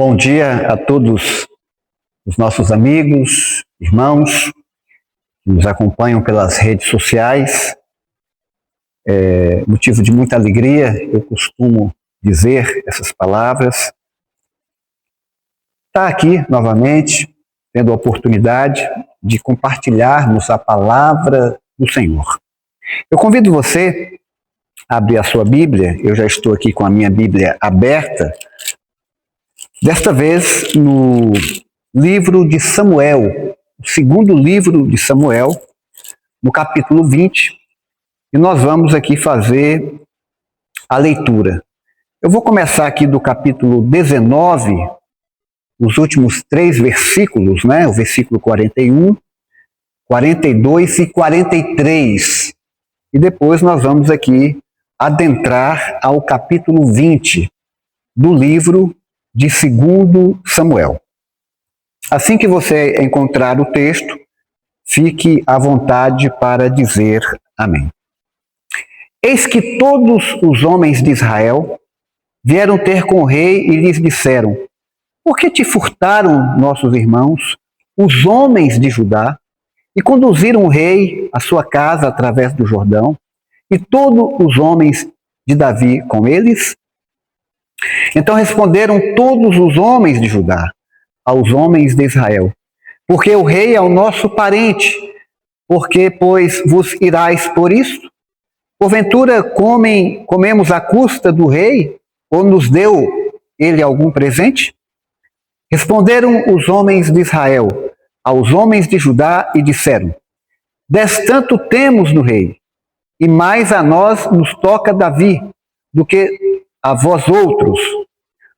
Bom dia a todos os nossos amigos, irmãos que nos acompanham pelas redes sociais. Motivo de muita alegria, eu costumo dizer essas palavras. Está aqui novamente, tendo a oportunidade de compartilharmos a palavra do Senhor. Eu convido você a abrir a sua Bíblia, eu já estou aqui com a minha Bíblia aberta, desta vez no livro de Samuel, o segundo livro de Samuel, no capítulo 20, e nós vamos aqui fazer a leitura. Eu vou começar aqui do capítulo 19, os últimos 3 versículos, né? O versículo 41, 42 e 43. E depois nós vamos aqui adentrar ao capítulo 20 do livro de 2 Samuel. Assim que você encontrar o texto, fique à vontade para dizer amém. Eis que todos os homens de Israel vieram ter com o rei e lhes disseram: por que te furtaram nossos irmãos, os homens de Judá, e conduziram o rei à sua casa através do Jordão, e todos os homens de Davi com eles? Então responderam todos os homens de Judá aos homens de Israel: porque o rei é o nosso parente, porque, pois, vos irais por isso? Porventura comemos à custa do rei, ou nos deu ele algum presente? Responderam os homens de Israel aos homens de Judá e disseram: destanto temos no rei, e mais a nós nos toca Davi do que a vós outros.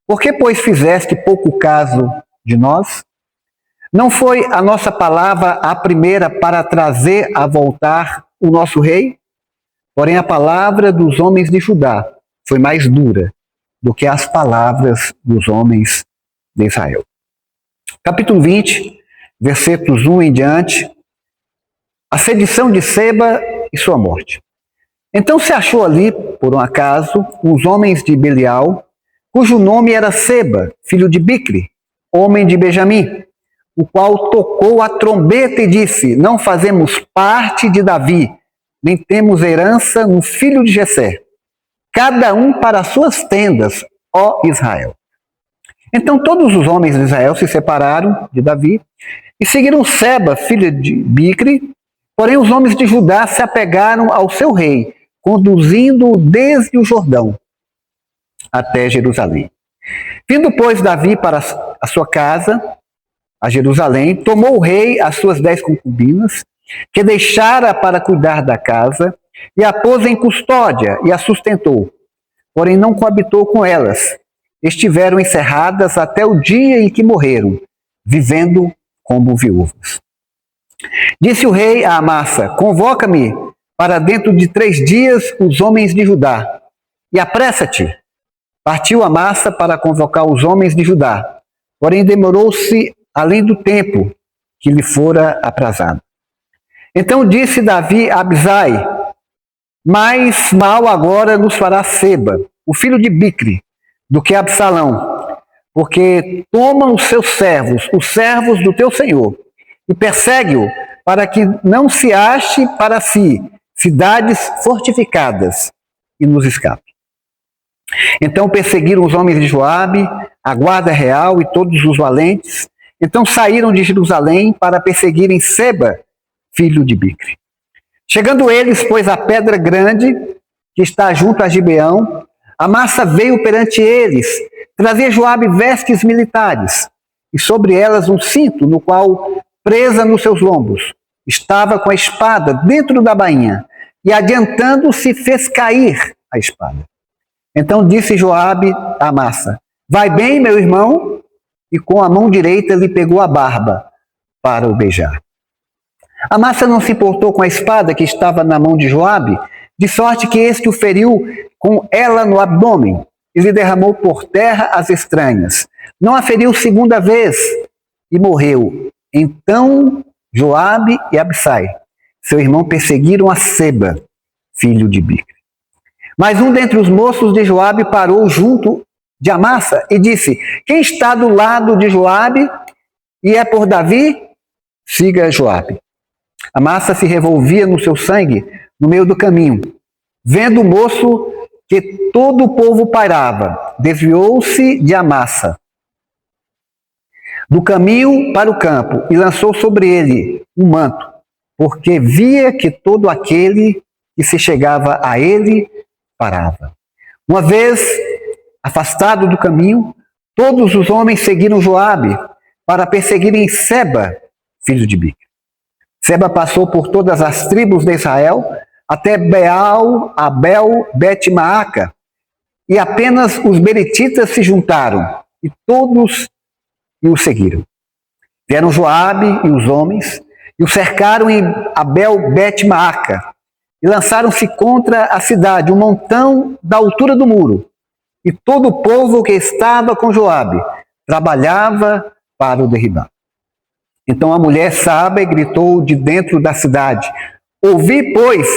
Por que, pois, fizeste pouco caso de nós? Não foi a nossa palavra a primeira para trazer a voltar o nosso rei? Porém, a palavra dos homens de Judá foi mais dura do que as palavras dos homens de Israel. Capítulo 20, versículos 1 em diante. A sedição de Seba e sua morte. Então se achou ali, por um acaso, os homens de Belial, cujo nome era Seba, filho de Bicri, homem de Benjamim, o qual tocou a trombeta e disse: não fazemos parte de Davi, nem temos herança no filho de Jessé. Cada um para as suas tendas, ó Israel. Então todos os homens de Israel se separaram de Davi e seguiram Seba, filho de Bicri. Porém os homens de Judá se apegaram ao seu rei, conduzindo-o desde o Jordão até Jerusalém. Vindo, pois, Davi para a sua casa, a Jerusalém, tomou o rei as suas 10 concubinas, que deixara para cuidar da casa, e a pôs em custódia e a sustentou. Porém não coabitou com elas. Estiveram encerradas até o dia em que morreram, vivendo como viúvas. Disse o rei a Amasa: convoca-me para dentro de 3 dias os homens de Judá, e apressa-te. Partiu Amasa para convocar os homens de Judá, porém demorou-se além do tempo que lhe fora aprazado. Então disse Davi a Abisai: mais mal agora nos fará Seba, o filho de Bicri, do que Absalão, porque toma os seus servos, os servos do teu senhor, e persegue-o, para que não se ache para si cidades fortificadas e nos escape. Então perseguiram os homens de Joabe, a guarda real e todos os valentes. Então saíram de Jerusalém para perseguirem Seba, filho de Bicri. Chegando eles, pois, à pedra grande, que está junto a Gibeão, Amasa veio perante eles. Trazia Joabe vestes militares, e sobre elas um cinto, no qual, presa nos seus lombos, estava com a espada dentro da bainha, e adiantando-se fez cair a espada. Então disse Joabe a Amasa: vai bem, meu irmão? E com a mão direita lhe pegou a barba para o beijar. Amasa não se importou com a espada que estava na mão de Joabe, de sorte que este o feriu com ela no abdômen, e lhe derramou por terra as estranhas. Não a feriu segunda vez, e morreu. Então Joabe e Abisai, seu irmão, perseguiram a Seba, filho de Bicri. Mas um dentre os moços de Joabe parou junto de Amassa e disse: quem está do lado de Joabe e é por Davi, siga Joabe. Amassa se revolvia no seu sangue no meio do caminho. Vendo o moço que todo o povo pairava, desviou-se de Amassa do caminho para o campo e lançou sobre ele um manto, porque via que todo aquele que se chegava a ele parava. Uma vez afastado do caminho, todos os homens seguiram Joabe para perseguirem Seba, filho de Bic. Seba passou por todas as tribos de Israel até Beal, Abel, Bet-Maaca, e apenas os berititas se juntaram, e todos o seguiram. Vieram Joabe e os homens, e o cercaram em Abel Bet-Maaca, e lançaram-se contra a cidade, um montão da altura do muro. E todo o povo que estava com Joabe trabalhava para o derribar. Então a mulher sábia gritou de dentro da cidade: ouvi, pois,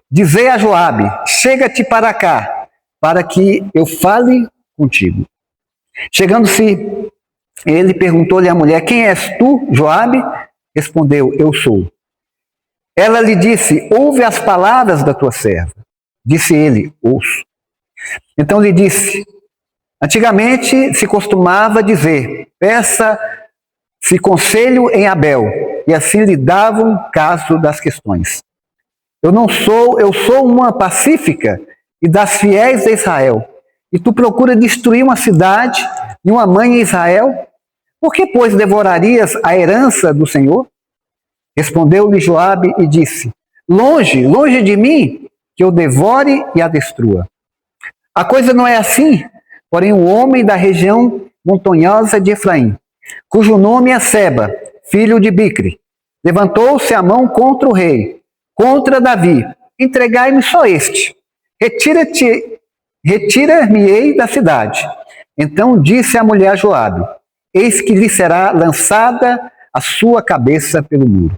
dizer a Joabe: chega-te para cá, para que eu fale contigo. Chegando-se, ele perguntou-lhe à mulher: quem és tu, Joabe? Respondeu: eu sou. Ela lhe disse: ouve as palavras da tua serva. Disse ele: ouço. Então lhe disse: antigamente se costumava dizer: peça-se conselho em Abel, e assim lhe davam caso das questões. Eu sou uma pacífica e das fiéis de Israel, e tu procura destruir uma cidade e uma mãe em Israel? Por que, pois, devorarias a herança do Senhor? Respondeu-lhe Joabe e disse: longe, longe de mim, que eu devore e a destrua. A coisa não é assim, porém o homem da região montanhosa de Efraim, cujo nome é Seba, filho de Bicre, levantou-se a mão contra o rei, contra Davi: entregai-me só este, retira-me-ei da cidade. Então disse a mulher a Joabe: eis que lhe será lançada a sua cabeça pelo muro.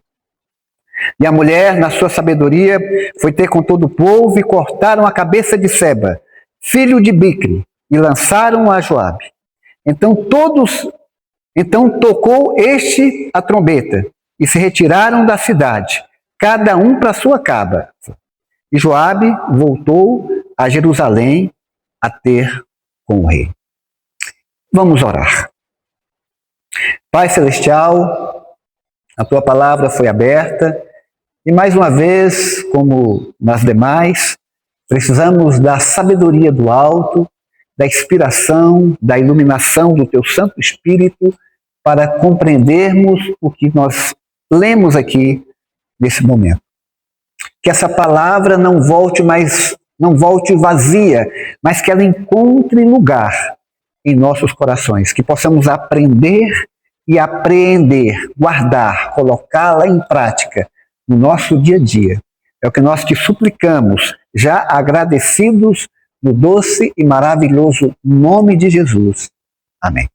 E a mulher, na sua sabedoria, foi ter com todo o povo e cortaram a cabeça de Seba, filho de Bicre, e lançaram a Joabe. Então tocou este a trombeta, e se retiraram da cidade, cada um para sua casa. E Joabe voltou a Jerusalém a ter com o rei. Vamos orar. Pai Celestial, a tua palavra foi aberta, e mais uma vez, como nas demais, precisamos da sabedoria do alto, da inspiração, da iluminação do teu Santo Espírito para compreendermos o que nós lemos aqui nesse momento. Que essa palavra não volte vazia, mas que ela encontre lugar em nossos corações, que possamos aprender e apreender, guardar, colocá-la em prática no nosso dia a dia. É o que nós te suplicamos, já agradecidos no doce e maravilhoso nome de Jesus. Amém.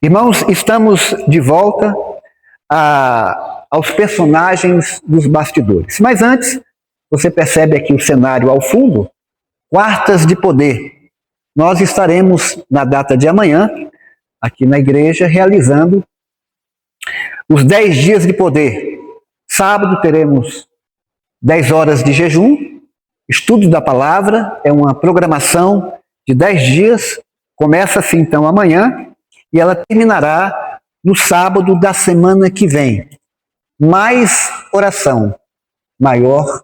Irmãos, estamos de volta aos personagens dos bastidores. Mas antes, você percebe aqui o cenário ao fundo, quartas de poder. Nós estaremos, na data de amanhã, aqui na igreja, realizando os 10 dias de poder. Sábado teremos 10 horas de jejum, estudo da palavra, é uma programação de 10 dias, começa-se então amanhã e ela terminará no sábado da semana que vem. Mais oração, maior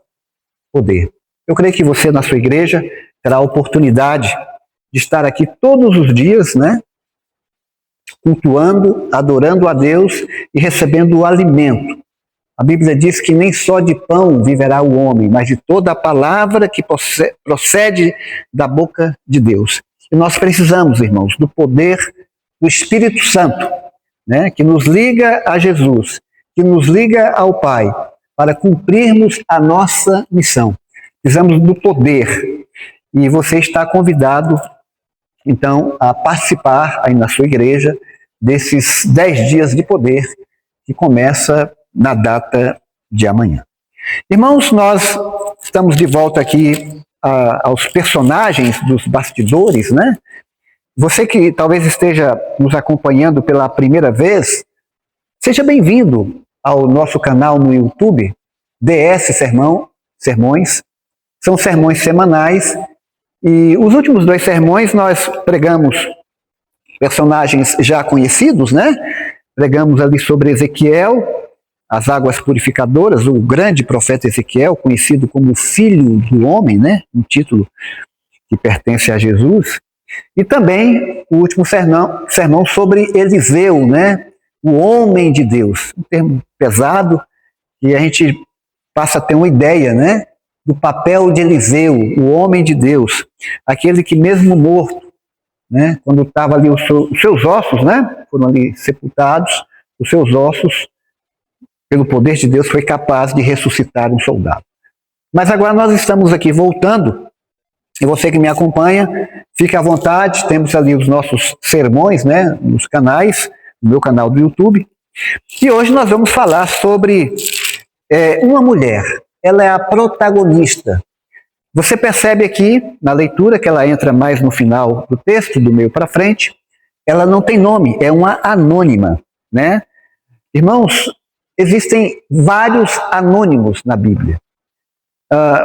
poder. Eu creio que você na sua igreja terá a oportunidade de estar aqui todos os dias, né? Cultuando, adorando a Deus e recebendo o alimento. A Bíblia diz que nem só de pão viverá o homem, mas de toda a palavra que procede da boca de Deus. E nós precisamos, irmãos, do poder do Espírito Santo, né, que nos liga a Jesus, que nos liga ao Pai, para cumprirmos a nossa missão. Precisamos do poder. E você está convidado, então, a participar aí na sua igreja desses 10 dias de poder que começa na data de amanhã. Irmãos, nós estamos de volta aqui aos personagens dos bastidores, né? Você que talvez esteja nos acompanhando pela primeira vez, seja bem-vindo ao nosso canal no YouTube, DS Sermões. São sermões semanais e os últimos 2 sermões nós pregamos personagens já conhecidos, né? Pregamos ali sobre Ezequiel, as águas purificadoras, o grande profeta Ezequiel, conhecido como Filho do Homem, né? Um título que pertence a Jesus. E também o último sermão sobre Eliseu, né? O homem de Deus, um termo pesado, e a gente passa a ter uma ideia, né? Do papel de Eliseu, o homem de Deus, aquele que mesmo morto, né? Quando estava ali os seus ossos, né? Foram ali sepultados, os seus ossos, pelo poder de Deus, foi capaz de ressuscitar um soldado. Mas agora nós estamos aqui voltando, e você que me acompanha, fique à vontade, temos ali os nossos sermões, né, nos canais, no meu canal do YouTube, e hoje nós vamos falar sobre uma mulher, ela é a protagonista. Você percebe aqui, na leitura, que ela entra mais no final do texto, do meio para frente, ela não tem nome, é uma anônima, né? Irmãos, existem vários anônimos na Bíblia.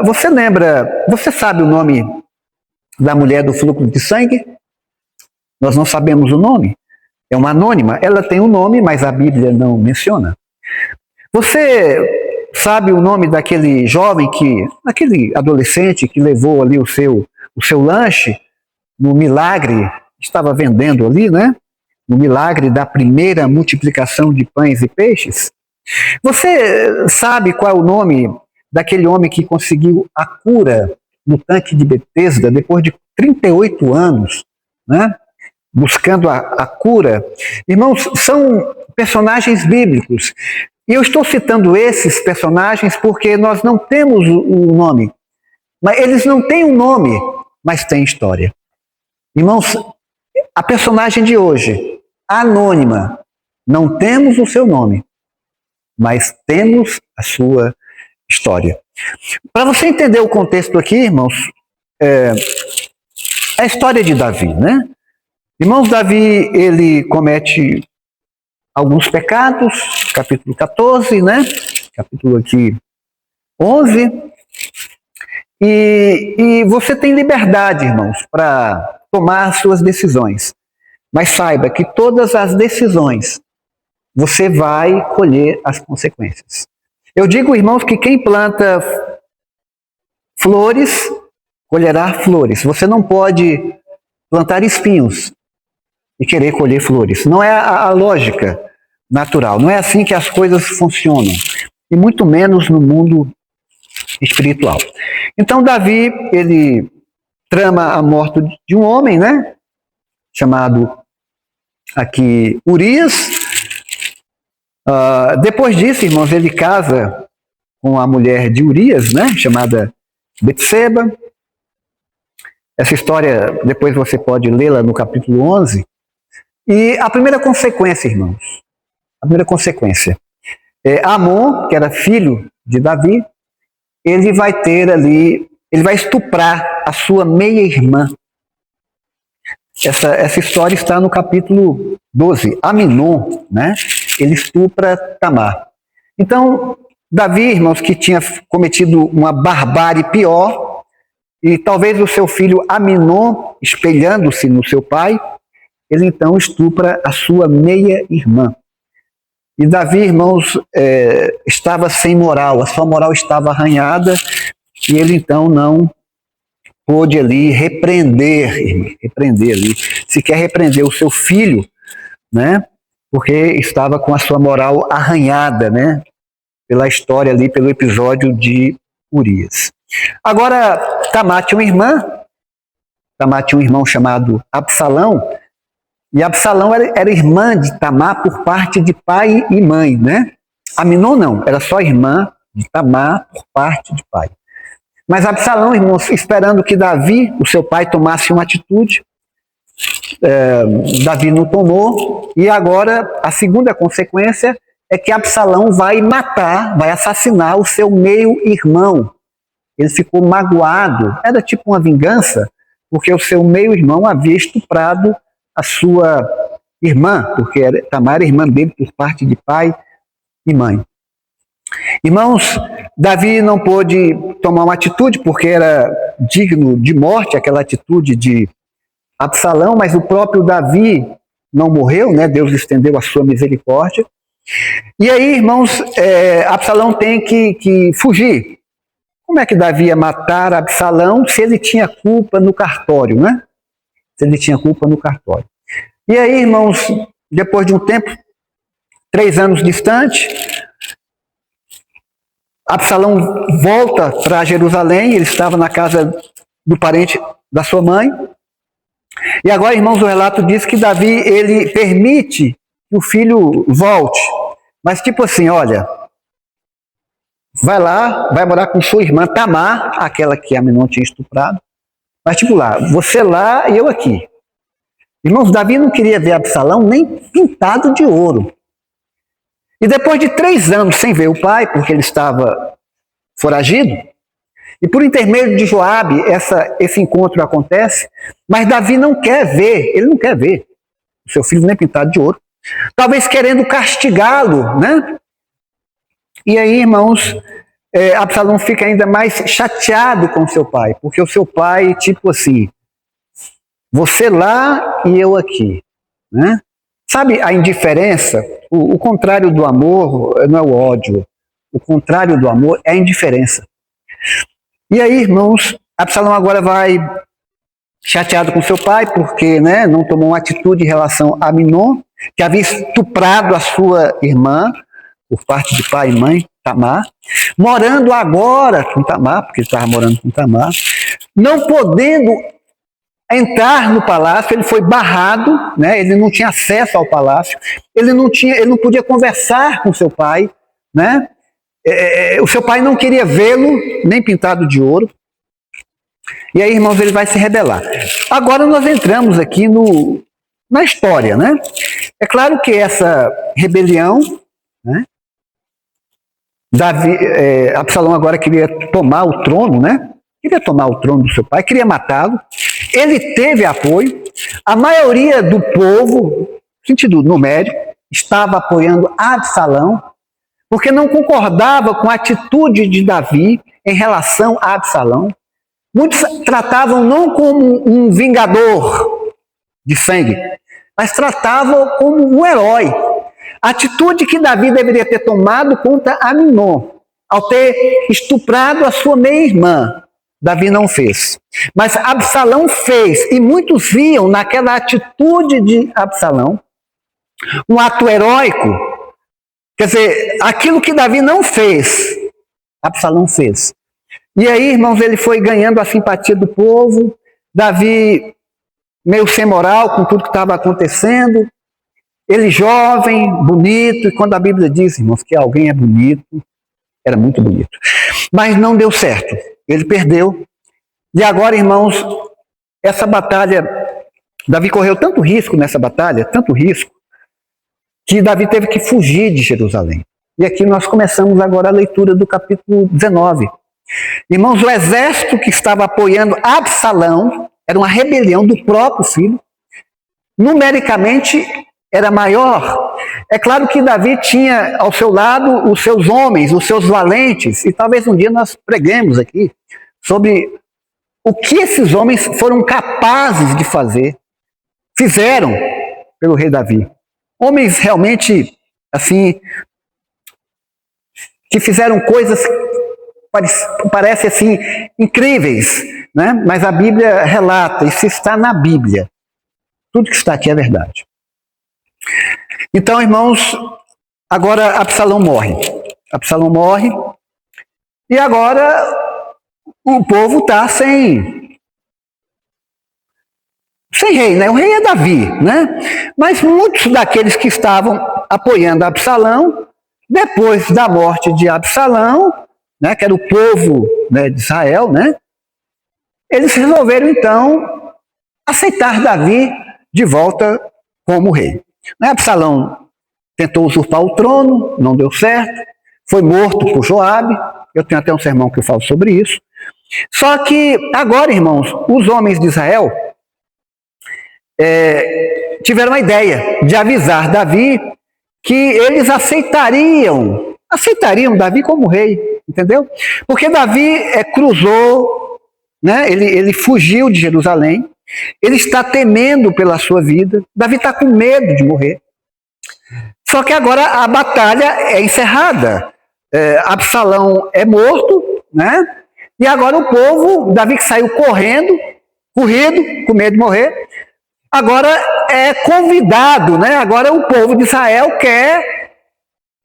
Você sabe o nome da mulher do fluxo de sangue? Nós não sabemos o nome. É uma anônima. Ela tem um nome, mas a Bíblia não menciona. Você sabe o nome daquele jovem, aquele adolescente que levou ali o seu lanche no milagre, estava vendendo ali, né? No milagre da primeira multiplicação de pães e peixes? Você sabe qual é o nome daquele homem que conseguiu a cura no tanque de Betesda depois de 38 anos, né? Buscando a cura? Irmãos, são personagens bíblicos. E eu estou citando esses personagens porque nós não temos o nome. Mas eles não têm um nome, mas têm história. Irmãos, a personagem de hoje, anônima, não temos o seu nome, mas temos a sua história. Para você entender o contexto aqui, irmãos, é a história de Davi, né? Irmãos, Davi, ele comete alguns pecados, capítulo 14, né? Capítulo aqui 11. E você tem liberdade, irmãos, para tomar suas decisões. Mas saiba que todas as decisões você vai colher as consequências. Eu digo, irmãos, que quem planta flores, colherá flores. Você não pode plantar espinhos e querer colher flores. Não é a lógica natural. Não é assim que as coisas funcionam. E muito menos no mundo espiritual. Então, Davi, ele trama a morte de um homem, né? Chamado aqui Urias. Depois disso, irmãos, ele casa com a mulher de Urias, né, chamada Betseba. Essa história, depois você pode lê-la no capítulo 11. E a primeira consequência, irmãos, Amon, que era filho de Davi, ele vai estuprar a sua meia-irmã. Essa história está no capítulo 12. Aminon, né? Ele estupra Tamar. Então, Davi, irmãos, que tinha cometido uma barbárie pior, e talvez o seu filho Aminon, espelhando-se no seu pai, ele então estupra a sua meia-irmã. E Davi, irmãos, estava sem moral, a sua moral estava arranhada, e ele então não pôde ali repreender ali, sequer repreender o seu filho, né? Porque estava com a sua moral arranhada, né? Pela história ali, pelo episódio de Urias. Agora, Tamar tinha um irmão chamado Absalão, e Absalão era irmã de Tamar por parte de pai e mãe, né? Aminon não, era só irmã de Tamar por parte de pai. Mas Absalão, irmãos, esperando que Davi, o seu pai, tomasse uma atitude, Davi não tomou, e agora a segunda consequência é que Absalão vai assassinar o seu meio-irmão, ele ficou magoado, era tipo uma vingança, porque o seu meio-irmão havia estuprado a sua irmã, porque Tamar era irmã dele por parte de pai e mãe. Irmãos, Davi não pôde tomar uma atitude, porque era digno de morte, aquela atitude de Absalão, mas o próprio Davi não morreu, né? Deus estendeu a sua misericórdia. E aí, irmãos, Absalão tem que fugir. Como é que Davi ia matar Absalão se ele tinha culpa no cartório, né? Se ele tinha culpa no cartório. E aí, irmãos, depois de um tempo, 3 anos distante, Absalão volta para Jerusalém, ele estava na casa do parente da sua mãe. E agora, irmãos, o relato diz que Davi, ele permite que o filho volte. Mas tipo assim, olha, vai lá, vai morar com sua irmã Tamar, aquela que Amnon tinha estuprado. Mas tipo lá, você lá e eu aqui. Irmãos, Davi não queria ver Absalão nem pintado de ouro. E depois de 3 anos sem ver o pai, porque ele estava foragido, e por intermédio de Joabe, esse encontro acontece, mas Davi não quer ver, ele não quer ver o seu filho nem pintado de ouro, talvez querendo castigá-lo, né? E aí, irmãos, Absalão fica ainda mais chateado com seu pai, porque o seu pai, tipo assim, você lá e eu aqui, né? Sabe a indiferença? O contrário do amor não é o ódio. O contrário do amor é a indiferença. E aí, irmãos, Absalão agora vai chateado com seu pai, porque, né, não tomou uma atitude em relação a Amnon, que havia estuprado a sua irmã, por parte de pai e mãe, Tamar, morando agora com Tamar, porque ele estava morando com Tamar, não podendo entrar no palácio, ele foi barrado, né? Ele não tinha acesso ao palácio, ele não podia conversar com seu pai, né? O seu pai não queria vê-lo, nem pintado de ouro. E aí, irmãos, ele vai se rebelar. Agora nós entramos aqui na história, né? É claro que essa rebelião, né? Absalão agora queria tomar o trono, né? Queria tomar o trono do seu pai, queria matá-lo. Ele teve apoio. A maioria do povo, sentido numérico, estava apoiando Absalão, porque não concordava com a atitude de Davi em relação a Absalão. Muitos tratavam não como um vingador de sangue, mas tratavam como um herói. A atitude que Davi deveria ter tomado contra Amnon, ao ter estuprado a sua meia-irmã, Davi não fez. Mas Absalão fez, e muitos viam naquela atitude de Absalão um ato heróico. Quer dizer, aquilo que Davi não fez, Absalão fez. E aí, irmãos, ele foi ganhando a simpatia do povo. Davi, meio sem moral com tudo que estava acontecendo. Ele jovem, bonito, e quando a Bíblia diz, irmãos, que alguém é bonito, era muito bonito. Mas não deu certo. Ele perdeu. E agora, irmãos, essa batalha, Davi correu tanto risco nessa batalha, tanto risco, que Davi teve que fugir de Jerusalém. E aqui nós começamos agora a leitura do capítulo 19. Irmãos, o exército que estava apoiando Absalão era uma rebelião do próprio filho. Numericamente era maior. É claro que Davi tinha ao seu lado os seus homens, os seus valentes, e talvez um dia nós preguemos aqui sobre o que esses homens foram capazes de fazer, fizeram pelo rei Davi. Homens realmente, assim, que fizeram coisas que parecem assim, incríveis, né? Mas a Bíblia relata, isso está na Bíblia. Tudo que está aqui é verdade. Então, irmãos, agora Absalão morre. Absalão morre, e agora o povo está sem rei, né? O rei é Davi, né? Mas muitos daqueles que estavam apoiando Absalão, depois da morte de Absalão, né, que era o povo, né, de Israel, né? Eles resolveram então aceitar Davi de volta como rei. Absalão tentou usurpar o trono, não deu certo, foi morto por Joabe. Eu tenho até um sermão que eu falo sobre isso. Só que agora, irmãos, os homens de Israel tiveram a ideia de avisar Davi que eles aceitariam Davi como rei, entendeu? Porque Davi cruzou, né? Ele fugiu de Jerusalém, ele está temendo pela sua vida, Davi está com medo de morrer. Só que agora a batalha é encerrada, Absalão é morto, né? E agora o povo, Davi que saiu corrido, com medo de morrer, agora é convidado, né? Agora o povo de Israel quer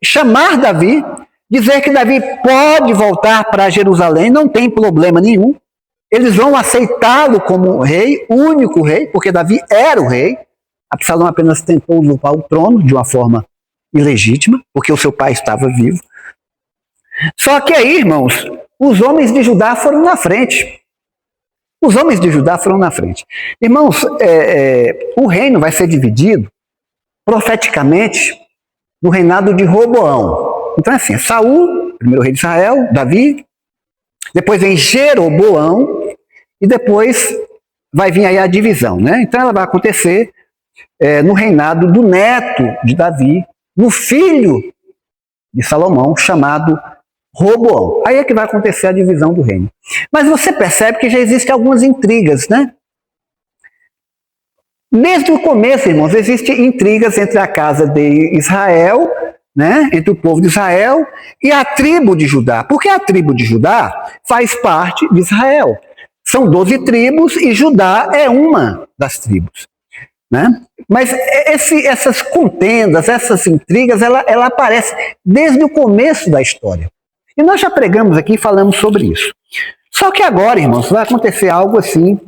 chamar Davi, dizer que Davi pode voltar para Jerusalém, não tem problema nenhum. Eles vão aceitá-lo como rei, único rei, porque Davi era o rei. Absalão apenas tentou usurpar o trono de uma forma ilegítima, porque o seu pai estava vivo. Só que aí, irmãos, os homens de Judá foram na frente. Os homens de Judá foram na frente. Irmãos, o reino vai ser dividido profeticamente no reinado de Roboão. Então é assim, Saul, primeiro rei de Israel, Davi, depois vem Jeroboão e depois vai vir aí a divisão, né? Então ela vai acontecer no reinado do neto de Davi, no filho de Salomão, chamado Roboão. Aí é que vai acontecer a divisão do reino. Mas você percebe que já existem algumas intrigas, né? Desde o começo, irmãos, existem intrigas entre a casa de Israel, né? Entre o povo de Israel e a tribo de Judá. Porque a tribo de Judá faz parte de Israel. São 12 tribos e Judá é uma das tribos, né? Mas essas contendas, essas intrigas, ela aparece desde o começo da história. E nós já pregamos aqui e falamos sobre isso. Só que agora, irmãos, vai acontecer algo assim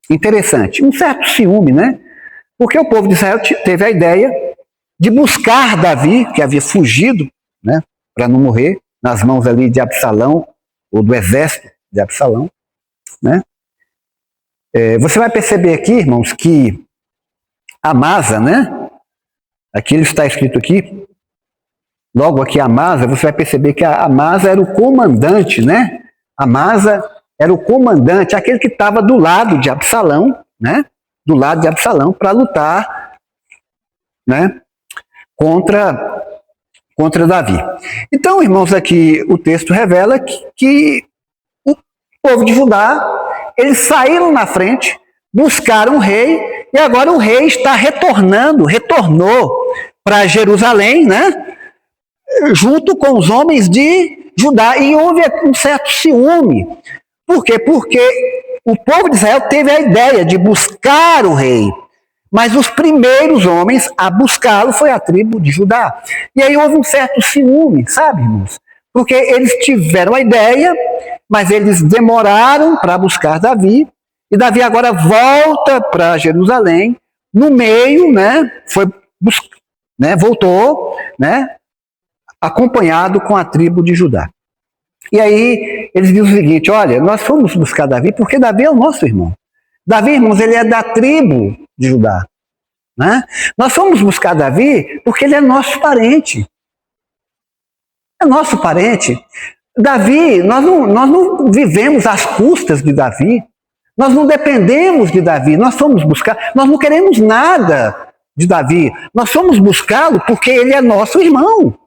interessante. Um certo ciúme, né? Porque o povo de Israel teve a ideia de buscar Davi, que havia fugido, né? Para não morrer nas mãos ali de Absalão, ou do exército de Absalão, né? Você vai perceber aqui, irmãos, que Amasa, né? Aqui ele está escrito aqui, logo aqui Amasa, você vai perceber que a Amasa era o comandante, né? Amasa era o comandante, aquele que estava do lado de Absalão, né? Do lado de Absalão para lutar, né? Contra Davi. Então, irmãos, aqui o texto revela que o povo de Judá, eles saíram na frente, buscaram o rei, e agora o rei está retornou para Jerusalém, né? Junto com os homens de Judá, e houve um certo ciúme. Por quê? Porque o povo de Israel teve a ideia de buscar o rei, mas os primeiros homens a buscá-lo foi a tribo de Judá. E aí houve um certo ciúme, sabe, irmãos? Porque eles tiveram a ideia, mas eles demoraram para buscar Davi, e Davi agora volta para Jerusalém, no meio, né, voltou, né, acompanhado com a tribo de Judá. E aí eles dizem o seguinte: olha, nós fomos buscar Davi porque Davi é o nosso irmão. Davi, irmãos, ele é da tribo de Judá, né? Nós fomos buscar Davi porque ele é nosso parente. É nosso parente. Davi, nós não vivemos às custas de Davi. Nós não dependemos de Davi. Nós fomos buscar, nós não queremos nada de Davi. Nós fomos buscá-lo porque ele é nosso irmão.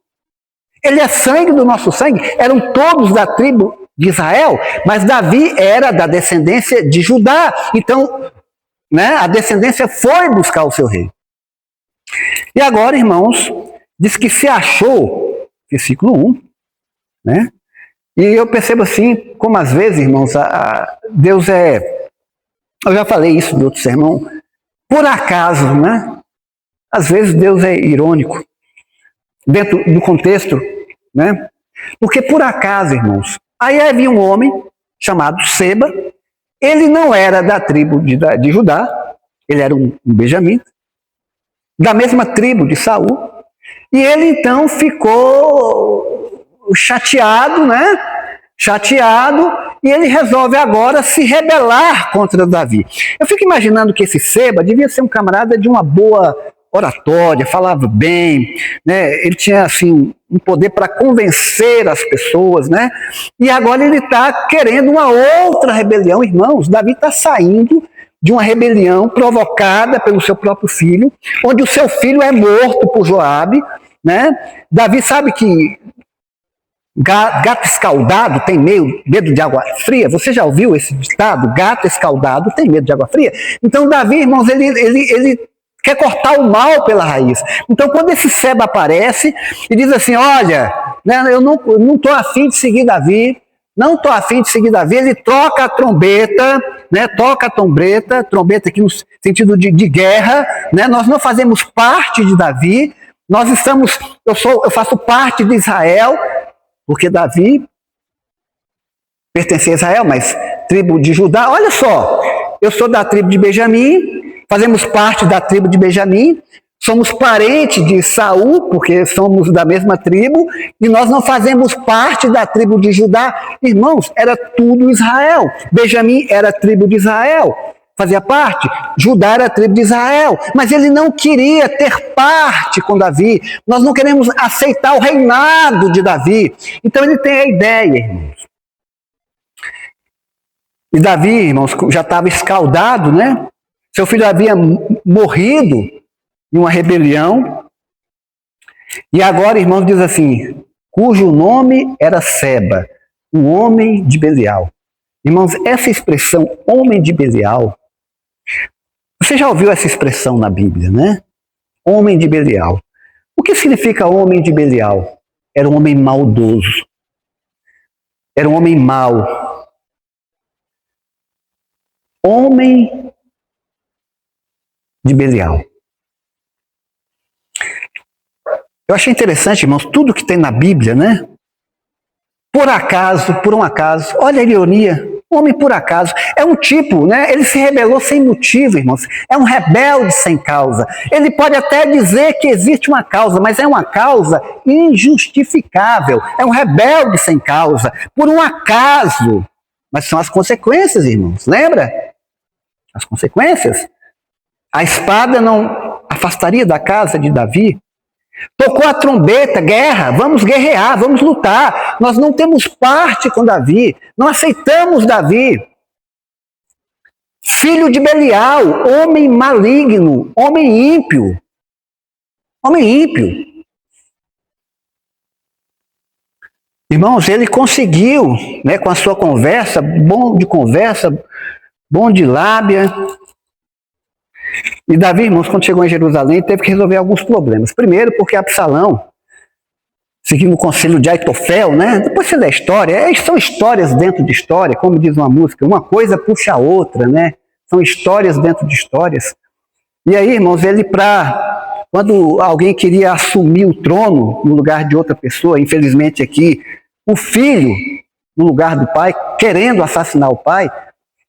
Ele é sangue do nosso sangue. Eram todos da tribo de Israel, mas Davi era da descendência de Judá. Então, né, a descendência foi buscar o seu rei. E agora, irmãos, diz que se achou, versículo 1, né? E eu percebo assim, como às vezes, irmãos, Deus eu já falei isso em outro sermão, por acaso, né? Às vezes Deus é irônico, dentro do contexto, né? Porque por acaso, irmãos, aí havia um homem chamado Seba, ele não era da tribo de Judá, ele era um benjamita, da mesma tribo de Saul, e ele então ficou chateado, né? Chateado, e ele resolve agora se rebelar contra Davi. Eu fico imaginando que esse Seba devia ser um camarada de uma boa oratória, falava bem, né? Ele tinha assim um poder para convencer as pessoas, né? E agora ele está querendo uma outra rebelião, irmãos. Davi está saindo de uma rebelião provocada pelo seu próprio filho, onde o seu filho é morto por Joabe, né? Davi sabe que gato escaldado tem medo de água fria. Você já ouviu esse ditado? Gato escaldado tem medo de água fria. Então Davi, irmãos, ele quer cortar o mal pela raiz. Então, quando esse Seba aparece e diz assim, olha, né, eu não estou afim de seguir Davi, não estou afim de seguir Davi, ele troca a trombeta, né, toca a trombeta aqui no sentido de guerra, né, nós não fazemos parte de Davi, eu faço parte de Israel, porque Davi pertencia a Israel, mas tribo de Judá, olha só, eu sou da tribo de Benjamim, fazemos parte da tribo de Benjamim, somos parentes de Saul, porque somos da mesma tribo, e nós não fazemos parte da tribo de Judá. Irmãos, era tudo Israel. Benjamim era a tribo de Israel, fazia parte. Judá era a tribo de Israel, mas ele não queria ter parte com Davi. Nós não queremos aceitar o reinado de Davi. Então ele tem a ideia, irmãos. E Davi, irmãos, já estava escaldado, né? Seu filho havia morrido em uma rebelião. E agora, irmãos, diz assim, cujo nome era Seba, o homem de Belial. Irmãos, essa expressão, homem de Belial, você já ouviu essa expressão na Bíblia, né? Homem de Belial. O que significa homem de Belial? Era um homem maldoso. Era um homem mau. Homem de Belial. Eu achei interessante, irmãos, tudo que tem na Bíblia, né? Por um acaso, olha a ironia, homem por acaso, é um tipo, né? Ele se rebelou sem motivo, irmãos, é um rebelde sem causa. Ele pode até dizer que existe uma causa, mas é uma causa injustificável, é um rebelde sem causa, por um acaso. Mas são as consequências, irmãos, lembra? As consequências. A espada não afastaria da casa de Davi. Tocou a trombeta, guerra, vamos guerrear, vamos lutar. Nós não temos parte com Davi, não aceitamos Davi. Filho de Belial, homem maligno, homem ímpio. Homem ímpio. Irmãos, ele conseguiu, né, com a sua conversa, bom de lábia. E Davi, irmãos, quando chegou em Jerusalém, teve que resolver alguns problemas. Primeiro, porque Absalão, seguindo o conselho de Aitofel, né? Depois você lê a história, são histórias dentro de história, como diz uma música, uma coisa puxa a outra, né? São histórias dentro de histórias. E aí, irmãos, quando alguém queria assumir o trono no lugar de outra pessoa, infelizmente aqui, o filho no lugar do pai, querendo assassinar o pai,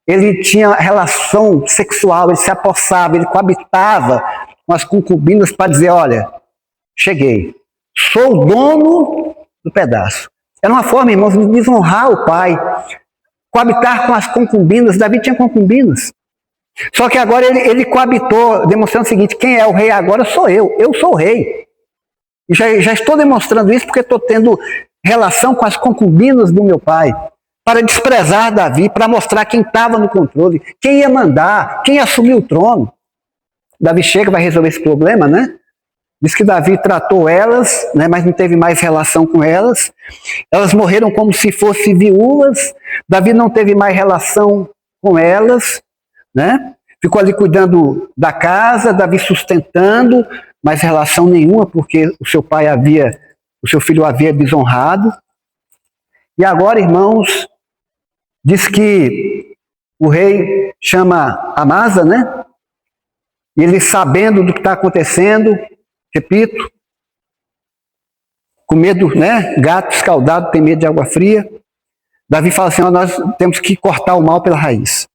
ele tinha relação sexual, ele se apossava, ele coabitava com as concubinas para dizer, olha, cheguei, sou o dono do pedaço. Era uma forma, irmãos, de desonrar o pai, coabitar com as concubinas. Davi tinha concubinas. Só que agora ele coabitou, demonstrando o seguinte, quem é o rei agora sou eu sou o rei. E já estou demonstrando isso porque estou tendo relação com as concubinas do meu pai, para desprezar Davi, para mostrar quem estava no controle, quem ia mandar, quem assumiu o trono. Davi chega, vai resolver esse problema, né? Diz que Davi tratou elas, né, mas não teve mais relação com elas. Elas morreram como se fossem viúvas. Davi não teve mais relação com elas, né? Ficou ali cuidando da casa, Davi sustentando, mas relação nenhuma, porque o seu filho havia desonrado. E agora, irmãos, diz que o rei chama Amasa, né? E ele, sabendo do que está acontecendo, repito, com medo, né? Gato escaldado tem medo de água fria. Davi fala assim, nós temos que cortar o mal pela raiz.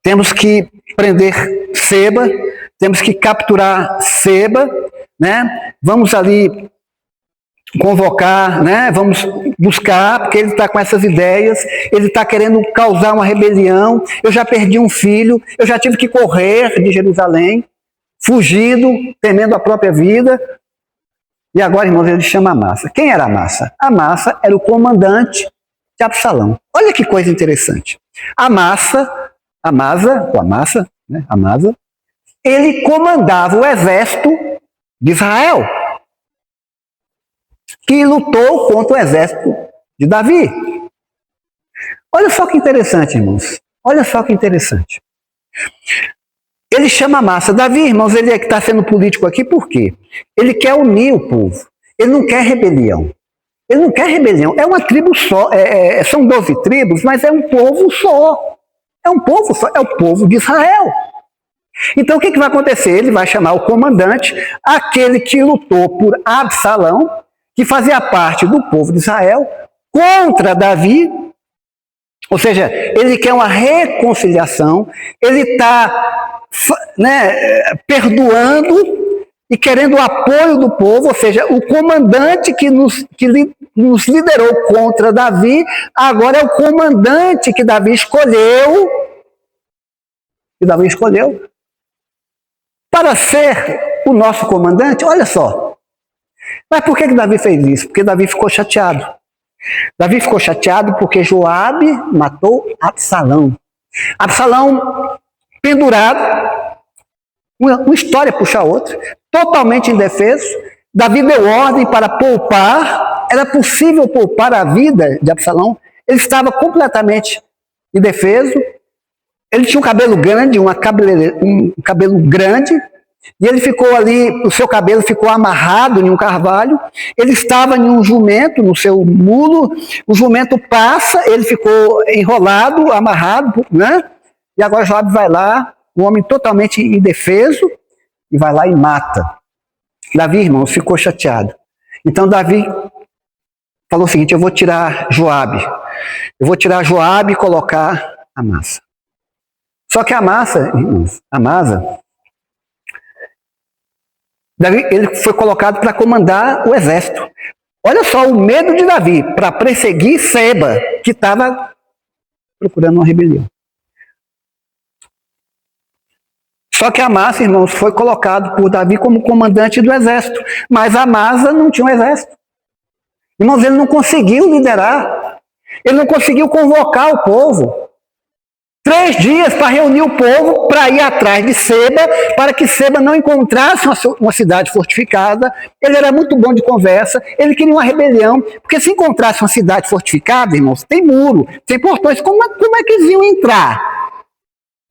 Temos que prender Seba, temos que capturar Seba, né? Vamos ali convocar, né? Vamos buscar, porque ele está com essas ideias, ele está querendo causar uma rebelião. Eu já perdi um filho, eu já tive que correr de Jerusalém. fugido, temendo a própria vida. E agora, irmãos, ele chama Amasa. Quem era Amasa? Amasa era o comandante de Absalão. Olha que coisa interessante. Amasa, ele comandava o exército de Israel, que lutou contra o exército de Davi. Olha só que interessante, irmãos. Olha só que interessante. Ele chama Amasa. Davi, irmãos, ele é que está sendo político aqui por quê? Ele quer unir o povo. Ele não quer rebelião. Ele não quer rebelião. É uma tribo só. São 12 tribos, mas é um povo só. É um povo só. É o povo de Israel. Então, o que vai acontecer? Ele vai chamar o comandante, aquele que lutou por Absalão, que fazia parte do povo de Israel, contra Davi. Ou seja, ele quer uma reconciliação, ele está perdoando e querendo o apoio do povo, ou seja, o comandante que nos liderou contra Davi, agora é o comandante que Davi escolheu para ser o nosso comandante. Olha só. Mas por que Davi fez isso? Porque Davi ficou chateado. Davi ficou chateado porque Joabe matou Absalão. Absalão pendurado, uma história puxa a outra, totalmente indefeso. Davi deu ordem para poupar, era possível poupar a vida de Absalão. Ele estava completamente indefeso. Ele tinha um cabelo grande, um cabelo grande, e ele ficou ali, o seu cabelo ficou amarrado em um carvalho. Ele estava em um jumento, no seu mulo, o jumento passa, ele ficou enrolado, amarrado, né? E agora Joabe vai lá, um homem totalmente indefeso, e vai lá e mata. Davi, irmãos, ficou chateado. Então Davi falou o seguinte: eu vou tirar Joabe e colocar Amasa. Só que Amasa, Davi, ele foi colocado para comandar o exército. Olha só o medo de Davi para perseguir Seba, que estava procurando uma rebelião. Só que Amasa, irmãos, foi colocado por Davi como comandante do exército. Mas Amasa não tinha um exército. Irmãos, ele não conseguiu liderar. Ele não conseguiu convocar o povo. 3 dias para reunir o povo para ir atrás de Seba, para que Seba não encontrasse uma cidade fortificada. Ele era muito bom de conversa, ele queria uma rebelião, porque se encontrasse uma cidade fortificada, irmãos, tem muro, tem portões, como é que eles iam entrar?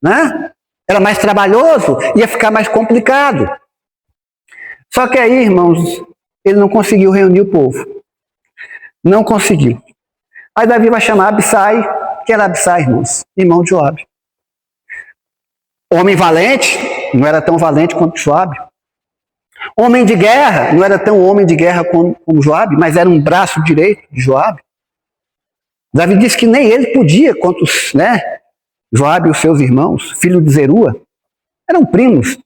Né? Era mais trabalhoso, ia ficar mais complicado. Só que aí, irmãos, ele não conseguiu reunir o povo. Não conseguiu. Aí Davi vai chamar Abissai. Que era Abissai, irmãos? Irmão de Joabe. Homem valente, não era tão valente quanto Joabe. Homem de guerra, não era tão homem de guerra como Joabe, mas era um braço direito de Joabe. Davi disse que nem ele podia, quanto Joabe e os seus irmãos, filho de Zerua, eram primos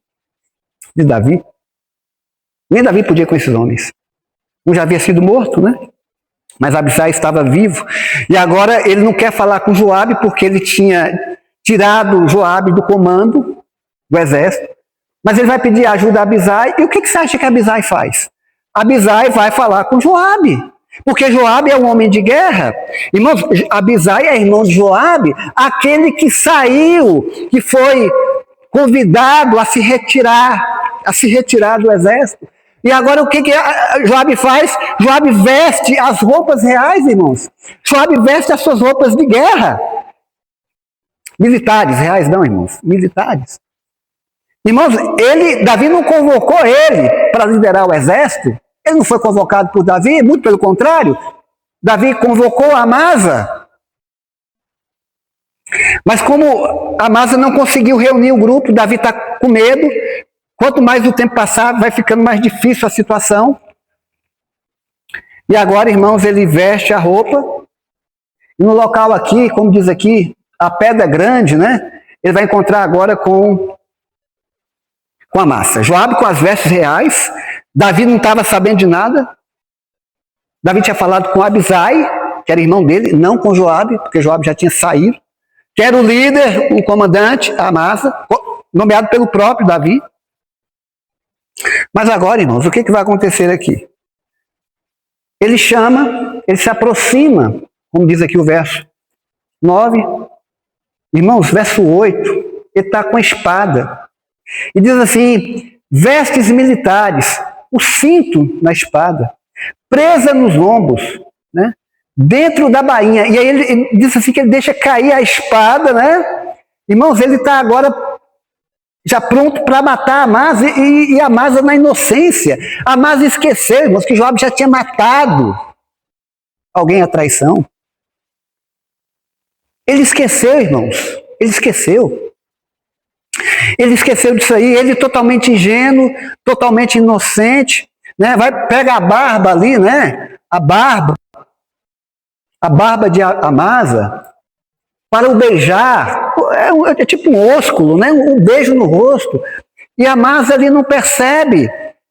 de Davi. Nem Davi podia com esses homens. Um já havia sido morto, né? Mas Abissai estava vivo. E agora ele não quer falar com Joabe, porque ele tinha tirado Joabe do comando do exército. Mas ele vai pedir ajuda a Abissai. E o que você acha que Abissai faz? Abissai vai falar com Joabe. Porque Joabe é um homem de guerra. Irmãos, Abissai é irmão de Joabe, aquele que saiu, que foi convidado a se retirar do exército. E agora o que Joabe faz? Joabe veste as roupas reais, irmãos. Joabe veste as suas roupas de guerra. Militares, reais não, irmãos. Militares. Irmãos, Davi não convocou ele para liderar o exército. Ele não foi convocado por Davi, muito pelo contrário. Davi convocou Amasa. Mas como Amasa não conseguiu reunir o grupo, Davi está com medo. Quanto mais o tempo passar, vai ficando mais difícil a situação. E agora, irmãos, ele veste a roupa. E no local aqui, como diz aqui, a pedra grande, né? Ele vai encontrar agora com Amasa. Joabe com as vestes reais. Davi não estava sabendo de nada. Davi tinha falado com Abissai, que era irmão dele, não com Joabe, porque Joabe já tinha saído. Que era o líder, o comandante, Amasa, nomeado pelo próprio Davi. Mas agora, irmãos, o que vai acontecer aqui? Ele chama, ele se aproxima, como diz aqui o verso 9. Irmãos, verso 8, ele está com a espada. E diz assim, vestes militares, o cinto na espada, presa nos lombos, né? Dentro da bainha. E aí ele diz assim que ele deixa cair a espada, né? Irmãos, ele está agora já pronto para matar a Amasa, e a Amasa na inocência. A Amasa esqueceu, irmãos, que Joabe já tinha matado alguém à traição. Ele esqueceu, irmãos. Ele esqueceu. Ele esqueceu disso aí. Ele totalmente ingênuo, totalmente inocente, né? Vai pegar a barba ali, né? A barba de Amasa, para o beijar. É tipo um ósculo, né? Um beijo no rosto. E Amasa ali não percebe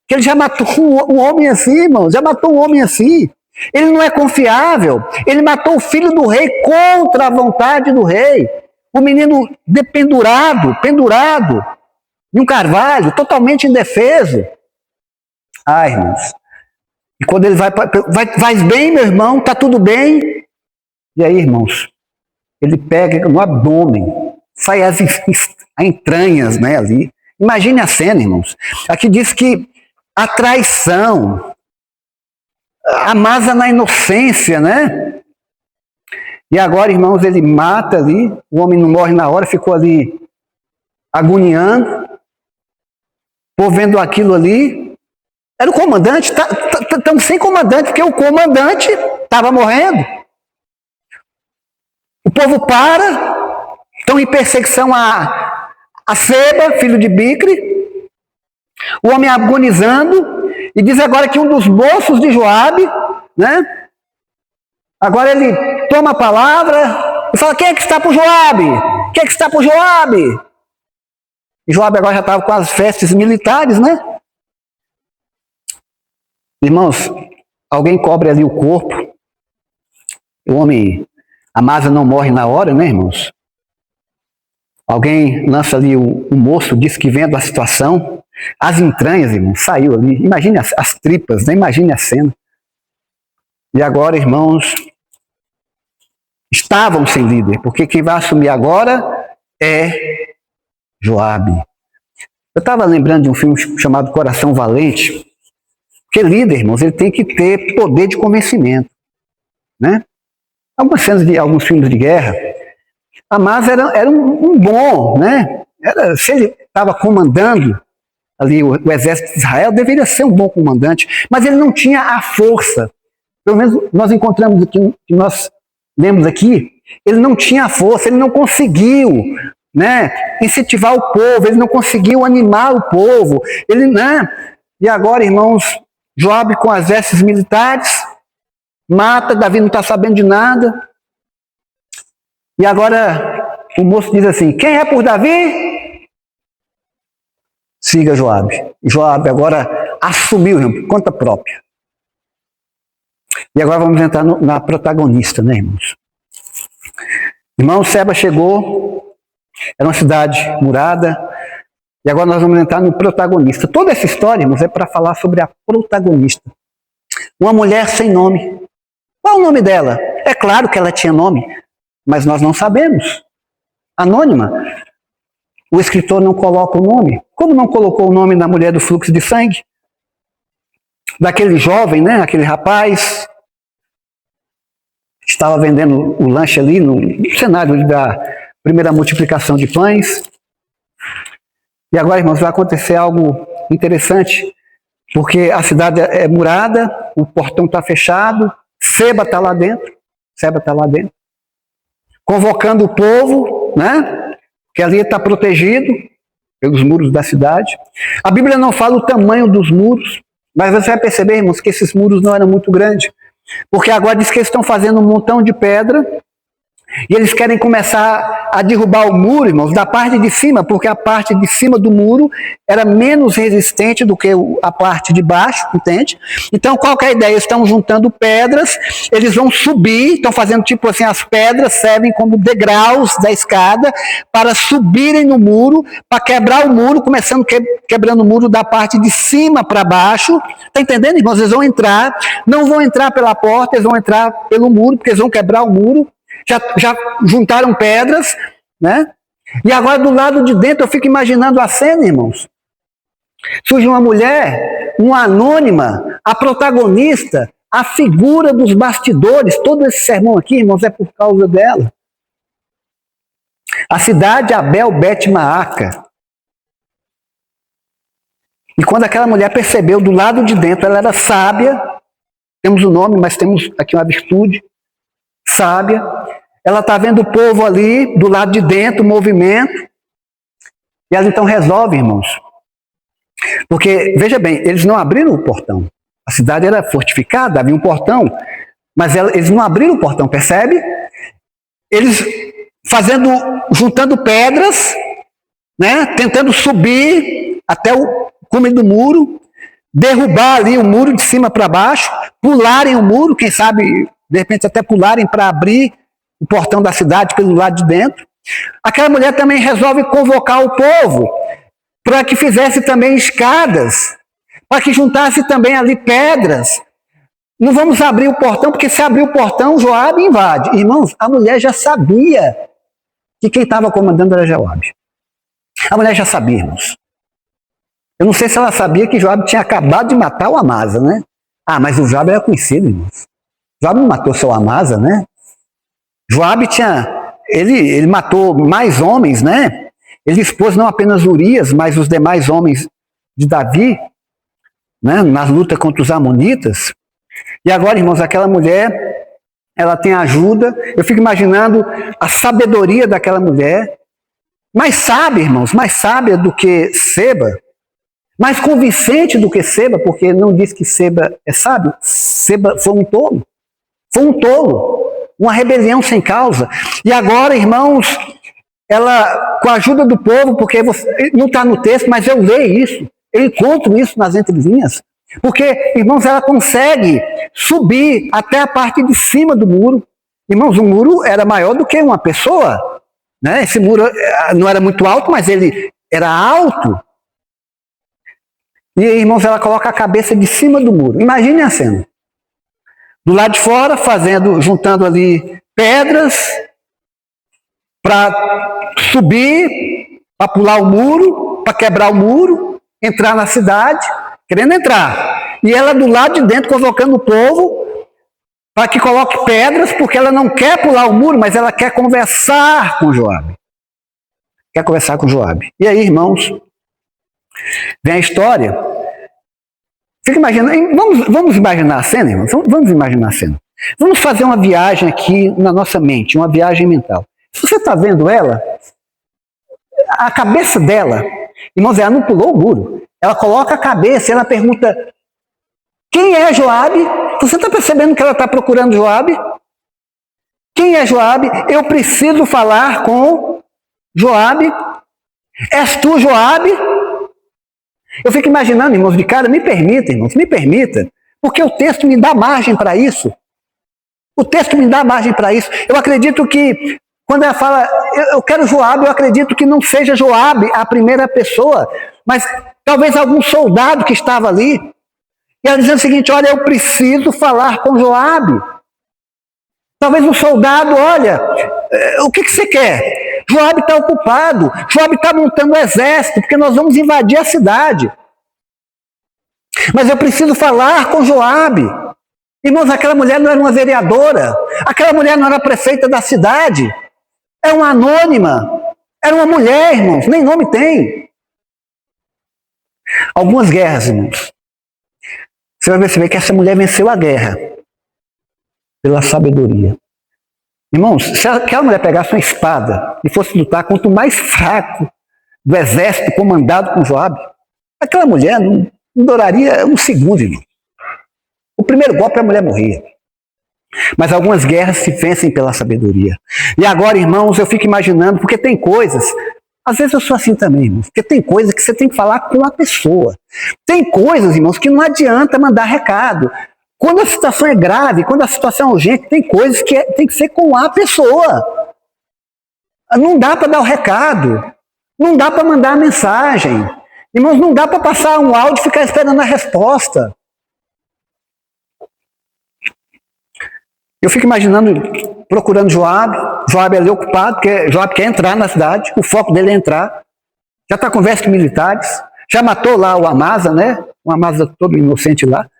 que ele já matou um homem assim, irmãos. Já matou um homem assim. Ele não é confiável. Ele matou o filho do rei contra a vontade do rei. O menino pendurado em um carvalho, totalmente indefeso. Ah, irmãos. E quando ele vai bem, meu irmão, tá tudo bem. E aí, irmãos, ele pega no abdômen, sai as entranhas, né, ali. Imagine a cena, irmãos. Aqui diz que a traição, a Amasa na inocência, né? E agora, irmãos, ele mata ali, o homem não morre na hora, ficou ali agoniando, por vendo aquilo ali. Era o comandante, estamos sem comandante, porque o comandante estava morrendo. O povo para, estão em perseguição a Seba, filho de Bicre, o homem agonizando, e diz agora que um dos moços de Joabe, né? Agora ele toma a palavra e fala, quem é que está por Joabe? Quem é que está por Joabe? E Joabe agora já estava com as vestes militares, né? Irmãos, alguém cobre ali o corpo, o homem, a Amasa não morre na hora, né, irmãos? Alguém lança ali o moço, diz que vendo a situação, as entranhas, irmãos, saiu ali. Imagine as tripas, né? Imagine a cena. E agora, irmãos, estavam sem líder, porque quem vai assumir agora é Joabe. Eu estava lembrando de um filme chamado Coração Valente, porque líder, irmãos, ele tem que ter poder de convencimento, né? Algumas cenas de alguns filmes de guerra, Amasa era um bom, né? Se ele estava comandando ali o exército de Israel, deveria ser um bom comandante, mas ele não tinha a força. Pelo menos nós encontramos aqui, que nós lemos aqui, ele não tinha a força, ele não conseguiu, né, incentivar o povo, ele não conseguiu animar o povo. Ele, né? E agora, irmãos, Joabe com as vestes militares, mata, Davi não está sabendo de nada. E agora o moço diz assim, quem é por Davi? Siga Joabe. Joabe agora assumiu, irmão, por conta própria. E agora vamos entrar na protagonista, né, irmãos? Irmão, Seba chegou, era uma cidade murada, e agora nós vamos entrar no protagonista. Toda essa história, irmãos, é para falar sobre a protagonista. Uma mulher sem nome. Qual é o nome dela? É claro que ela tinha nome, mas nós não sabemos. Anônima. O escritor não coloca o nome. Como não colocou o nome da mulher do fluxo de sangue? Daquele jovem, né? Aquele rapaz estava vendendo o lanche ali no cenário da primeira multiplicação de pães. E agora, irmãos, vai acontecer algo interessante, porque a cidade é murada, o portão está fechado, Seba está lá dentro, convocando o povo, né? Que ali está protegido pelos muros da cidade. A Bíblia não fala o tamanho dos muros, mas você vai perceber, irmãos, que esses muros não eram muito grandes. Porque agora diz que eles estão fazendo um montão de pedra E eles querem começar a derrubar o muro, irmãos, da parte de cima, porque a parte de cima do muro era menos resistente do que a parte de baixo, entende? Então, qual que é a ideia? Eles estão juntando pedras, eles vão subir, estão fazendo tipo assim, as pedras servem como degraus da escada para subirem no muro, para quebrar o muro, começando quebrando o muro da parte de cima para baixo. Está entendendo, irmãos? Eles vão entrar, não vão entrar pela porta, eles vão entrar pelo muro, porque eles vão quebrar o muro. Já juntaram pedras, né? E agora do lado de dentro eu fico imaginando a cena, irmãos. Surge uma mulher, uma anônima, a protagonista, a figura dos bastidores. Todo esse sermão aqui, irmãos, é por causa dela. A cidade Abel Bet-Maaca. E quando aquela mulher percebeu do lado de dentro, ela era sábia, temos o nome, mas temos aqui uma virtude, sábia. Ela está vendo o povo ali, do lado de dentro, o movimento. E ela então resolve, irmãos. Porque, veja bem, eles não abriram o portão. A cidade era fortificada, havia um portão. Mas eles não abriram o portão, percebe? Eles juntando pedras, né, tentando subir até o cume do muro, derrubar ali o muro de cima para baixo, pularem o muro, quem sabe, de repente até pularem para abrir o portão da cidade pelo lado de dentro. Aquela mulher também resolve convocar o povo para que fizesse também escadas, para que juntasse também ali pedras. Não vamos abrir o portão, porque se abrir o portão, Joabe invade. Irmãos, a mulher já sabia que quem estava comandando era Joabe. A mulher já sabia, irmãos. Eu não sei se ela sabia que Joabe tinha acabado de matar o Amasa, né? Ah, mas o Joabe era conhecido, irmãos. Joabe não matou seu Amasa, né? Joabe ele matou mais homens, né? Ele expôs não apenas Urias, mas os demais homens de Davi, né? Nas lutas contra os amonitas. E agora, irmãos, aquela mulher, ela tem ajuda. Eu fico imaginando a sabedoria daquela mulher, mais sábia, irmãos, mais sábia do que Seba, mais convincente do que Seba, porque não diz que Seba é sábio. Seba foi um tolo. Foi um tolo. Uma rebelião sem causa. E agora, irmãos, ela, com a ajuda do povo, porque não está no texto, mas eu leio isso, eu encontro isso nas entrelinhas, porque, irmãos, ela consegue subir até a parte de cima do muro. Irmãos, o muro era maior do que uma pessoa, né? Esse muro não era muito alto, mas ele era alto. E, irmãos, ela coloca a cabeça de cima do muro. Imaginem a cena. Do lado de fora, juntando ali pedras para subir, para pular o muro, para quebrar o muro, entrar na cidade, querendo entrar. E ela do lado de dentro convocando o povo para que coloque pedras, porque ela não quer pular o muro, mas ela quer conversar com Joabe. Quer conversar com Joabe. E aí, irmãos, vem a história. Fica imaginando, vamos imaginar a cena, irmãos? Vamos imaginar a cena. Vamos fazer uma viagem aqui na nossa mente, uma viagem mental. Se você está vendo ela, a cabeça dela, irmãos, ela não pulou o muro. Ela coloca a cabeça e ela pergunta, quem é Joabe? Você está percebendo que ela está procurando Joabe? Quem é Joabe? Eu preciso falar com Joabe. És tu, Joabe? Eu fico imaginando, irmãos, de cara, me permita, irmãos, me permita, porque o texto me dá margem para isso. O texto me dá margem para isso. Eu acredito que, quando ela fala, eu quero Joabe, eu acredito que não seja Joabe a primeira pessoa, mas talvez algum soldado que estava ali. E ela dizendo o seguinte, olha, eu preciso falar com Joabe. Talvez um soldado, olha, o que você quer? Joabe está ocupado, Joabe está montando um exército, porque nós vamos invadir a cidade. Mas eu preciso falar com Joabe. Irmãos, aquela mulher não era uma vereadora, aquela mulher não era prefeita da cidade, é uma anônima, era uma mulher, irmãos, nem nome tem. Algumas guerras, irmãos. Você vai perceber que essa mulher venceu a guerra pela sabedoria. Irmãos, se aquela mulher pegasse uma espada e fosse lutar contra o mais fraco do exército comandado com Joabe, aquela mulher não duraria um segundo, irmão. O primeiro golpe a mulher morria. Mas algumas guerras se vencem pela sabedoria. E agora, irmãos, eu fico imaginando, porque tem coisas, às vezes eu sou assim também, irmãos, porque tem coisas que você tem que falar com a pessoa. Tem coisas, irmãos, que não adianta mandar recado. Quando a situação é grave, quando a situação é urgente, tem coisas que tem que ser com a pessoa. Não dá para dar o recado. Não dá para mandar a mensagem. Irmãos, não dá para passar um áudio e ficar esperando a resposta. Eu fico imaginando, procurando Joabe ali ocupado, porque Joabe quer entrar na cidade, o foco dele é entrar. Já está com vestes militares, já matou lá o Amasa, né? O Amasa todo inocente lá.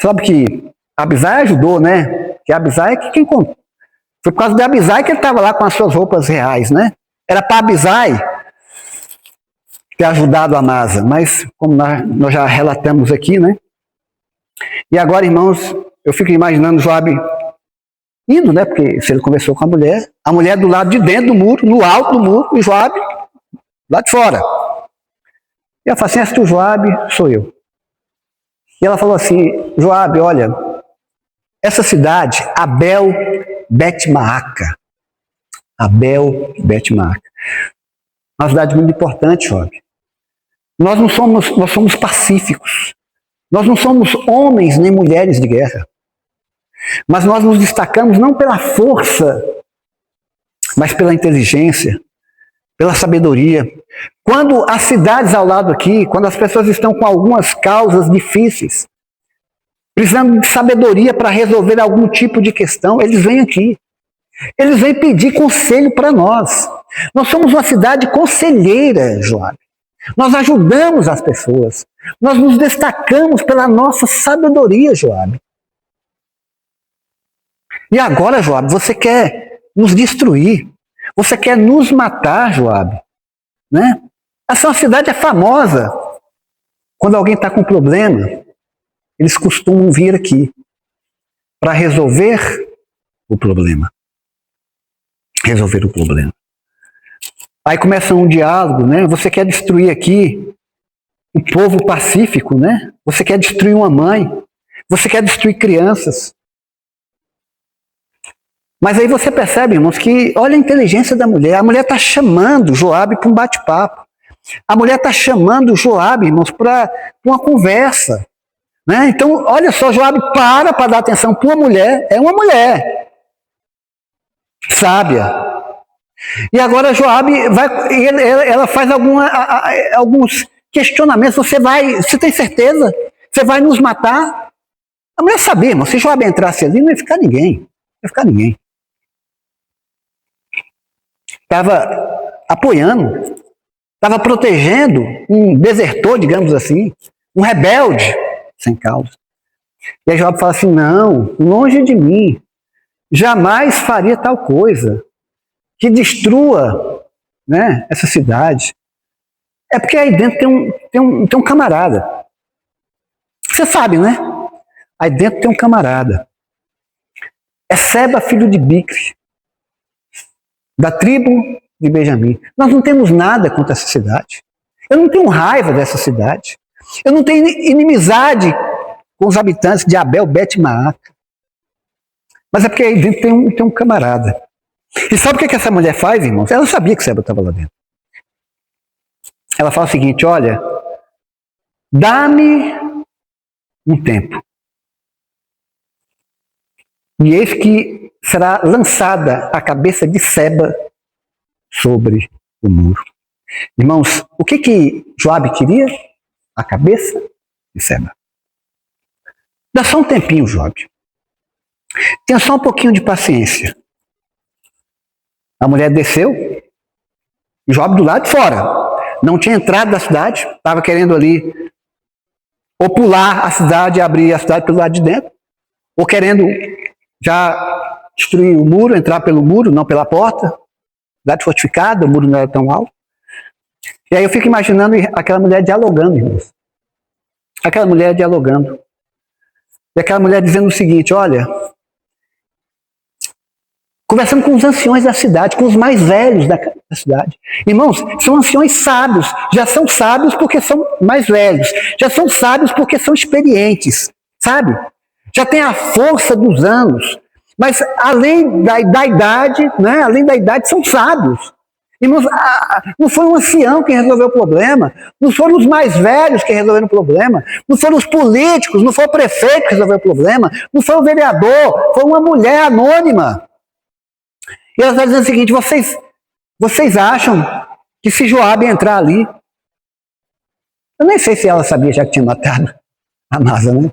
Sabe que Abisai ajudou, né? Que Abisai que quem contou. Foi por causa de Abisai que ele estava lá com as suas roupas reais, né? Era para Abisai ter ajudado a Amasa, mas como nós já relatamos aqui, né? E agora, irmãos, eu fico imaginando Joabe indo, né? Porque se ele conversou com a mulher do lado de dentro do muro, no alto do muro, e Joabe lá de fora. E ela falou assim: és tu, Joabe? Sou eu. E ela falou assim: Joabe, olha, essa cidade, Abel Bet-Maaca. Abel Bet-Maaca. Uma cidade muito importante, Joabe. Nós somos pacíficos. Nós não somos homens nem mulheres de guerra. Mas nós nos destacamos não pela força, mas pela inteligência, pela sabedoria. Quando as cidades ao lado aqui, quando as pessoas estão com algumas causas difíceis, precisando de sabedoria para resolver algum tipo de questão, eles vêm aqui. Eles vêm pedir conselho para nós. Nós somos uma cidade conselheira, Joabe. Nós ajudamos as pessoas. Nós nos destacamos pela nossa sabedoria, Joabe. E agora, Joabe, você quer nos destruir. Você quer nos matar, Joabe. Né? Essa cidade é famosa. Quando alguém está com problema, eles costumam vir aqui para resolver o problema. Resolver o problema. Aí começa um diálogo, né? Você quer destruir aqui o povo pacífico, né? Você quer destruir uma mãe. Você quer destruir crianças. Mas aí você percebe, irmãos, que olha a inteligência da mulher. A mulher está chamando Joabe para um bate-papo. A mulher está chamando Joabe, irmãos, para uma conversa. Né? Então, olha só, Joabe para dar atenção para uma mulher. É uma mulher sábia. E agora Joabe ela faz alguns questionamentos. Você tem certeza? Você vai nos matar? A mulher sabia, irmão, se Joabe entrasse ali, não ia ficar ninguém. Não ia ficar ninguém. Estava apoiando, estava protegendo um desertor, digamos assim, um rebelde sem causa. E aí Joabe fala assim: não, longe de mim, jamais faria tal coisa que destrua, né, essa cidade. É porque aí dentro tem um camarada. Você sabe, né? Aí dentro tem um camarada. É Seba, filho de Bicre, da tribo de Benjamim. Nós não temos nada contra essa cidade. Eu não tenho raiva dessa cidade. Eu não tenho inimizade com os habitantes de Abel Bet-Maaca. Mas é porque aí dentro tem um camarada. E sabe o que essa mulher faz, irmãos? Ela sabia que Seba estava lá dentro. Ela fala o seguinte: olha, dá-me um tempo. E eis que será lançada a cabeça de Seba sobre o muro. Irmãos, o que Joabe queria? A cabeça de Seba. Dá só um tempinho, Joabe. Tenha só um pouquinho de paciência. A mulher desceu, e Joabe do lado de fora. Não tinha entrado da cidade, estava querendo ali ou pular a cidade e abrir a cidade pelo lado de dentro, ou querendo já destruir o muro, entrar pelo muro, não pela porta. Cidade fortificada, o muro não era tão alto. E aí eu fico imaginando aquela mulher dialogando, irmãos. Aquela mulher dialogando. E aquela mulher dizendo o seguinte: olha, conversando com os anciões da cidade, com os mais velhos da cidade. Irmãos, são anciões sábios. Já são sábios porque são mais velhos. Já são sábios porque são experientes. Sabe? Já tem a força dos anos. Mas além da idade, né? Além da idade, são sábios. Irmãos, não foi um ancião que resolveu o problema, não foram os mais velhos que resolveram o problema, não foram os políticos, não foi o prefeito que resolveu o problema, não foi o vereador, foi uma mulher anônima. E ela está dizendo o seguinte: vocês acham que se Joabe entrar ali, eu nem sei se ela sabia já que tinha matado a Amasa, né?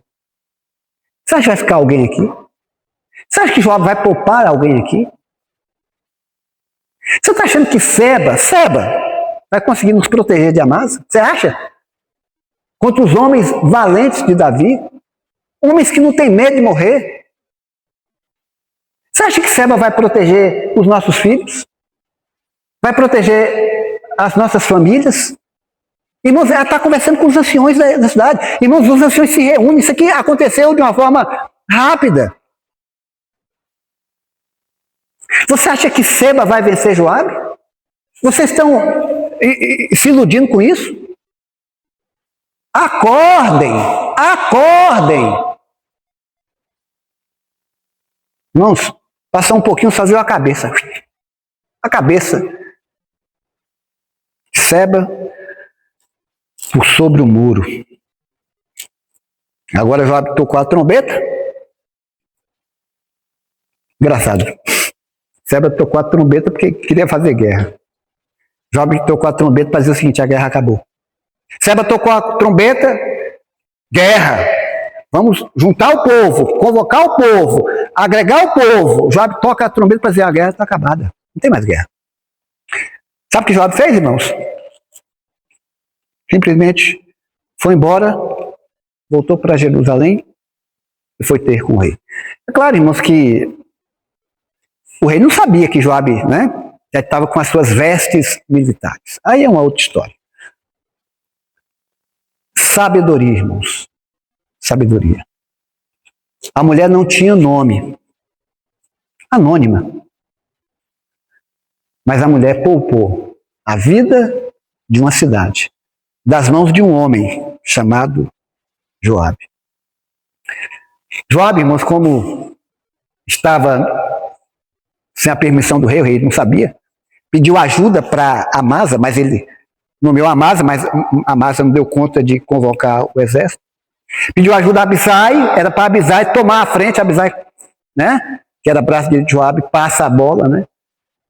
Você acha que vai ficar alguém aqui? Você acha que Joabe vai poupar alguém aqui? Você está achando que Seba vai conseguir nos proteger de Amasa? Você acha? Contra os homens valentes de Davi? Homens que não têm medo de morrer? Você acha que Seba vai proteger os nossos filhos? Vai proteger as nossas famílias? Irmãos, ela está conversando com os anciões da cidade. Irmãos, os anciões se reúnem. Isso aqui aconteceu de uma forma rápida. Você acha que Seba vai vencer Joabe? Vocês estão se iludindo com isso? Acordem! Acordem! Irmãos, passou um pouquinho, só viu a cabeça. A cabeça. Seba por sobre o muro. Agora Joabe tocou a trombeta. Engraçado. Seba tocou a trombeta porque queria fazer guerra. Joabe tocou a trombeta para dizer o seguinte: a guerra acabou. Seba tocou a trombeta, guerra. Vamos juntar o povo, convocar o povo, agregar o povo. Joabe toca a trombeta para dizer: a guerra está acabada. Não tem mais guerra. Sabe o que Joabe fez, irmãos? Simplesmente foi embora, voltou para Jerusalém e foi ter com o rei. É claro, irmãos, que o rei não sabia que Joabe, né, já estava com as suas vestes militares. Aí é uma outra história. Sabedoria, irmãos. Sabedoria. A mulher não tinha nome. Anônima. Mas a mulher poupou a vida de uma cidade das mãos de um homem chamado Joabe. Joabe, irmãos, como estava sem a permissão do rei, o rei não sabia, pediu ajuda para Amasa, mas ele nomeou Amasa, mas Amasa não deu conta de convocar o exército. Pediu ajuda a Abisai, era para Abisai tomar a frente, Abisai, né, que era braço de Joabe, passa a bola, né,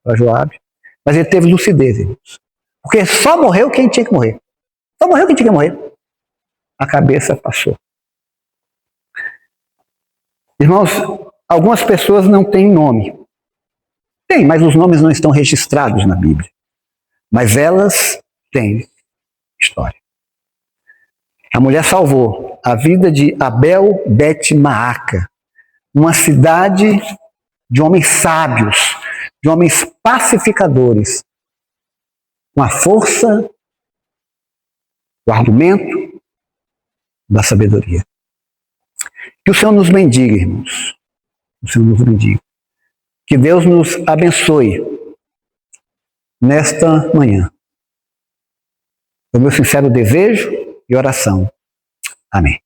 para Joabe. Mas ele teve lucidez, irmãos, porque só morreu quem tinha que morrer. Só morreu quem tinha que morrer. A cabeça passou. Irmãos, algumas pessoas não têm nome. Tem, mas os nomes não estão registrados na Bíblia. Mas elas têm história. A mulher salvou a vida de Abel Bet-Maaca, uma cidade de homens sábios, de homens pacificadores, com a força, o argumento da sabedoria. Que o Senhor nos bendiga, irmãos. O Senhor nos bendiga. Que Deus nos abençoe nesta manhã. É o meu sincero desejo e oração. Amém.